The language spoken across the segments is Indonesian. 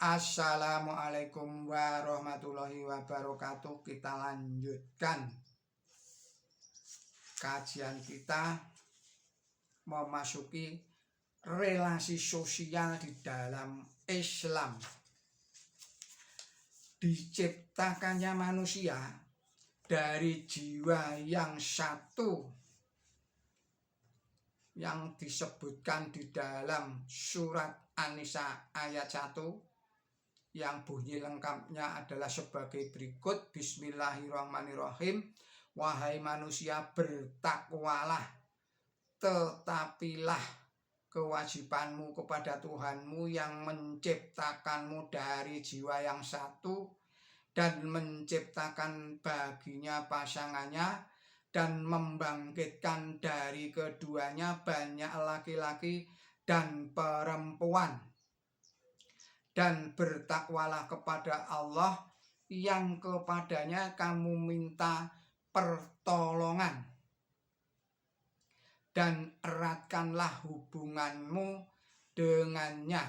Assalamualaikum warahmatullahi wabarakatuh. Kita lanjutkan kajian kita memasuki relasi sosial di dalam Islam. Diciptakannya manusia dari jiwa yang satu yang disebutkan di dalam surat An-Nisa ayat 1 yang bunyi lengkapnya adalah sebagai berikut. Bismillahirrahmanirrahim. Wahai manusia, bertakwalah, tetapilah kewajibanmu kepada Tuhanmu yang menciptakanmu dari jiwa yang satu dan menciptakan baginya pasangannya dan membangkitkan dari keduanya banyak laki-laki dan perempuan. Dan bertakwalah kepada Allah yang kepadanya kamu minta pertolongan, dan eratkanlah hubunganmu dengannya.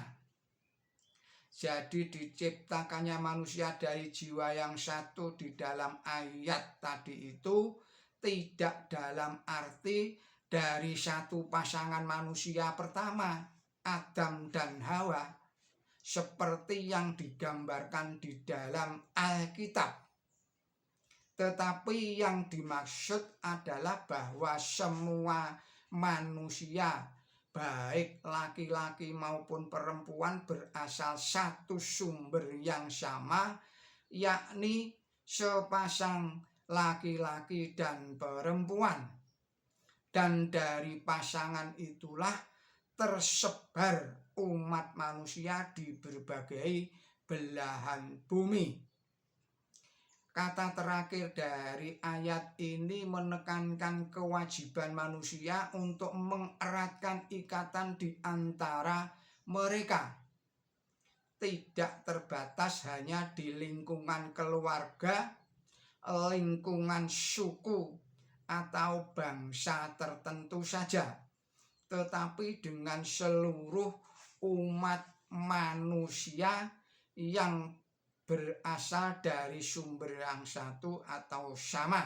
Jadi diciptakannya manusia dari jiwa yang satu di dalam ayat tadi itu tidak dalam arti dari satu pasangan manusia pertama, Adam dan Hawa, seperti yang digambarkan di dalam Alkitab. Tetapi yang dimaksud adalah bahwa semua manusia, baik laki-laki maupun perempuan, berasal satu sumber yang sama, yakni sepasang laki-laki dan perempuan. Dan dari pasangan itulah tersebar umat manusia di berbagai belahan bumi. Kata terakhir dari ayat ini menekankan kewajiban manusia untuk mengeratkan ikatan di antara mereka. Tidak terbatas hanya di lingkungan keluarga, lingkungan suku, atau bangsa tertentu saja, tetapi dengan seluruh umat manusia yang berasal dari sumber yang satu atau sama.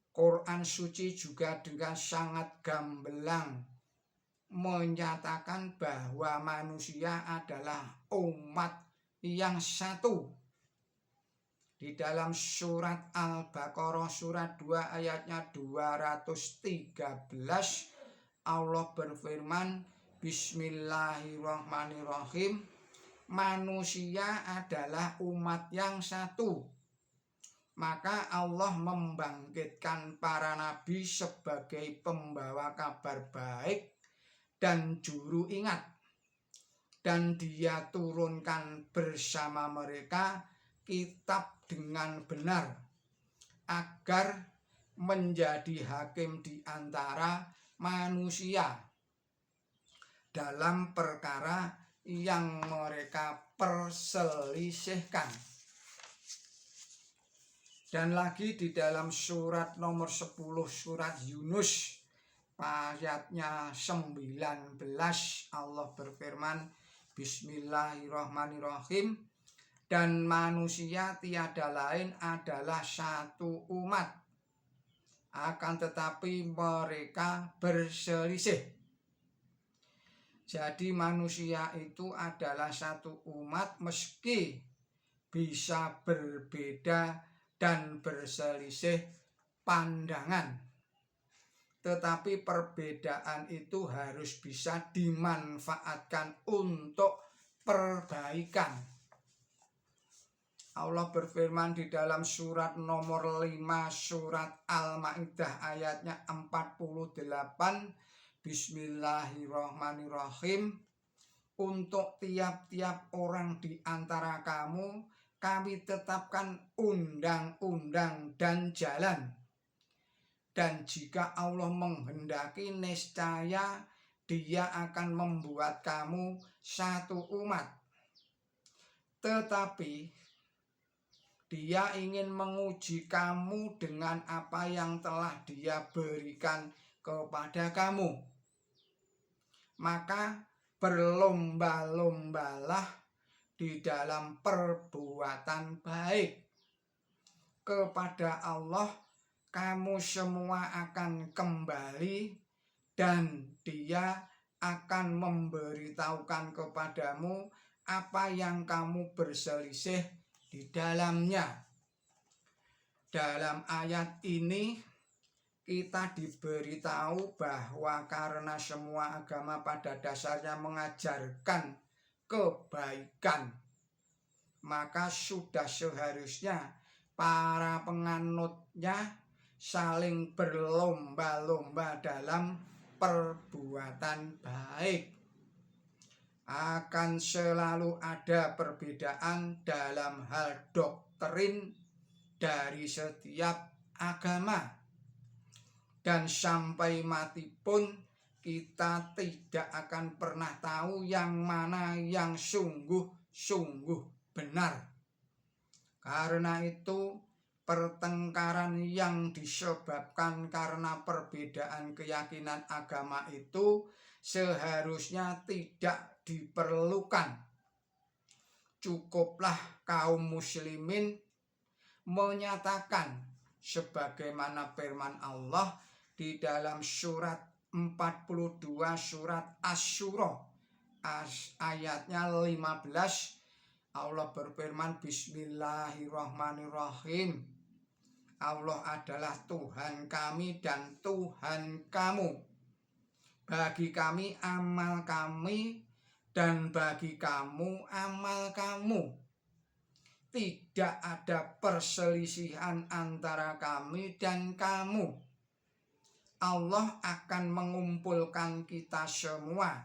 Quran suci juga dengan sangat gamblang menyatakan bahwa manusia adalah umat yang satu. Di dalam surat Al-Baqarah surat 2 ayatnya 213, Allah berfirman, Bismillahirrahmanirrahim, manusia adalah umat yang satu. Maka Allah membangkitkan para nabi sebagai pembawa kabar baik dan juru ingat, dan Dia turunkan bersama mereka kitab dengan benar, agar menjadi hakim di antara manusia dalam perkara yang mereka perselisihkan. Dan lagi di dalam surat nomor 10 surat Yunus ayatnya 19, Allah berfirman, Bismillahirrahmanirrahim, dan manusia tiada lain adalah satu umat, akan tetapi mereka berselisih. Jadi manusia itu adalah satu umat meski bisa berbeda dan berselisih pandangan, tetapi perbedaan itu harus bisa dimanfaatkan untuk perbaikan. Allah berfirman di dalam surat nomor 5 surat Al-Maidah ayatnya 48, Bismillahirrahmanirrahim, untuk tiap-tiap orang di antara kamu kami tetapkan undang-undang dan jalan, dan jika Allah menghendaki niscaya Dia akan membuat kamu satu umat, tetapi Dia ingin menguji kamu dengan apa yang telah Dia berikan kepada kamu. Maka berlomba-lombalah di dalam perbuatan baik. Kepada Allah kamu semua akan kembali dan Dia akan memberitahukan kepadamu apa yang kamu berselisih di dalamnya. Dalam ayat ini kita diberitahu bahwa karena semua agama pada dasarnya mengajarkan kebaikan, maka sudah seharusnya para penganutnya saling berlomba-lomba dalam perbuatan baik. Akan selalu ada perbedaan dalam hal doktrin dari setiap agama, dan sampai mati pun kita tidak akan pernah tahu yang mana yang sungguh-sungguh benar. Karena itu pertengkaran yang disebabkan karena perbedaan keyakinan agama itu seharusnya tidak diperlukan. Cukuplah kaum muslimin menyatakan sebagaimana firman Allah di dalam surat 42 surat Asy-Syura ayatnya 15. Allah berfirman, Bismillahirrahmanirrahim. Allah adalah Tuhan kami dan Tuhan kamu. Bagi kami amal kami dan bagi kamu amal kamu. Tidak ada perselisihan antara kami dan kamu. Allah akan mengumpulkan kita semua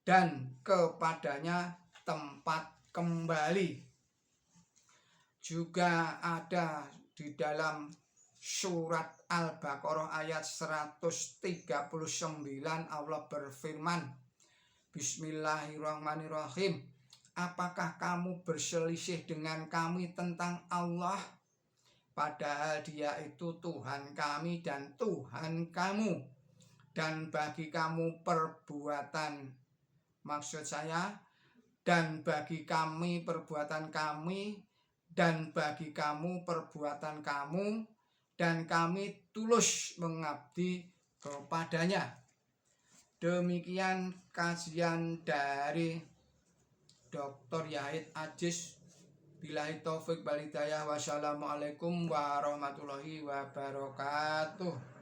dan kepadanya tempat kembali. Juga ada di dalam surat Al-Baqarah ayat 139 Allah berfirman, Bismillahirrahmanirrahim. Apakah kamu berselisih dengan kami tentang Allah? Padahal Dia itu Tuhan kami dan Tuhan kamu. Dan bagi kamu perbuatan, maksud saya, dan bagi kami perbuatan kami, dan bagi kamu perbuatan kamu, dan kami tulus mengabdi kepadanya. Demikian kajian dari Dr. Yahid Aziz. Billahi taufik wal hidayah. Wassalamualaikum warahmatullahi wabarakatuh.